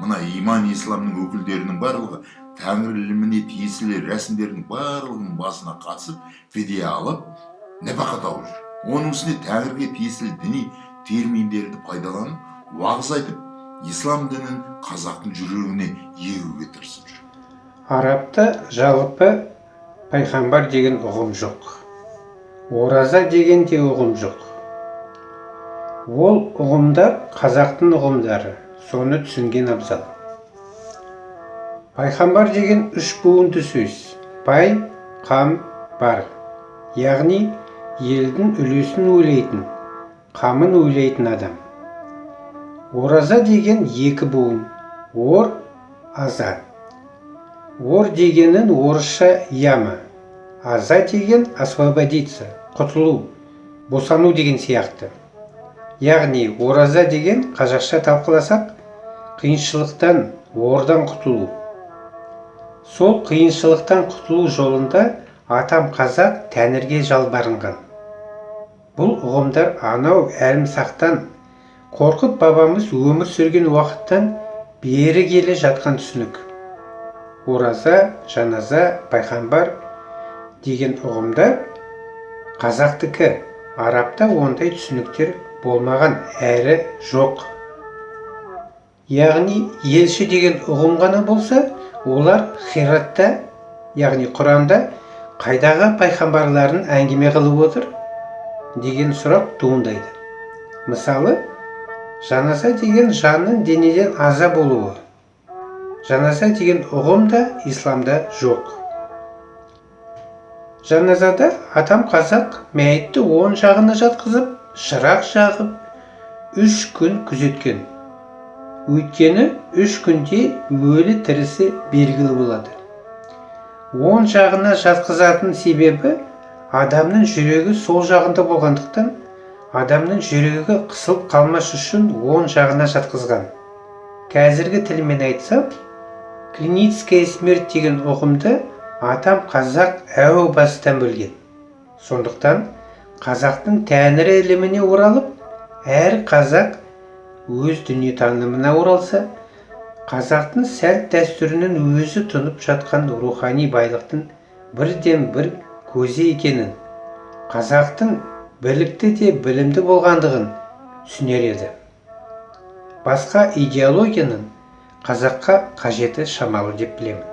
Мына иман исламның өкілдерінің барлығы тәңір іліміне тиесілі рәсімдердің барлығының басына қатысып, фидия алып, нәпақа тауып жүр. Оның үстіне тәңірге тиесілі діни терминдерді пайдаланып, уағыз айтып, ислам дінін қазақтың жүрегіне егуге тырысып жүр. Арапта жалпы пайғамбар деген ұғым жоқ. Ораза деген де ұғым жоқ. Ол ұғымдар қазақтың ұғымдары, соны түсінген абзал. Пайғамбар деген үш буынды сөз. Пай, қам, бар. Яғни елдің үлесін ойлайтын, қамын ойлайтын адам. Ораза деген екі буын. Ор, аза. Ор дегенін орысша яма. Аза деген освободиться, құтылу, босану деген сияқты. Яғни ораза деген қазақша талқыласақ, қиыншылықтан, ордан құтылу. Сол қиыншылықтан құтылу жолында атам қазақ тәңірге жалбарынған. Бұл ұғымдар анау әлімсақтан, Қорқыт бабамыз өмір сүрген уақыттан бері келе жатқан түсінік. Ораза, жаназа, пайғамбар деген ұғымдар қазақтікі. Арапта ондай түсініктер болмаған, әрі жоқ. Яғни елші деген ұғым ғана болса, олар Хиратта, яғни Құранда қайдағы пайғамбарларын әңгіме қылып отыр деген сұрақ туындайды. Мысалы, жаназа деген жанның денеден аза болуы. Жаназа деген ұғым да исламда жоқ. Жаназада атам қазақ мәйітті оң жағына жатқызып, шырақ жағып, 3 күн күзеткен. Өйткені 3 күнде өлі тірісі белгілі болады. Оң жағына жатқызатын себебі адамның жүрегі сол жағында болғандықтан, адамның жүрегі қысылып қалмас үшін оң жағына жатқызған. Қазіргі тілмен айтсам, клиническая смерть деген ұғымды атам қазақ әу бастан білген. Сондықтан қазақтың тәңірі іліміне оралып, әр қазақ өз дүниетанымына оралса, қазақтың сәлт дәстүрінің өзі тұнып жатқан рухани байлықтың бірден бір көзі екенін, қазақтың білікті де білімді болғандығын түсінер еді. Басқа идеологияның қазаққа қажеті шамалы деп білемін.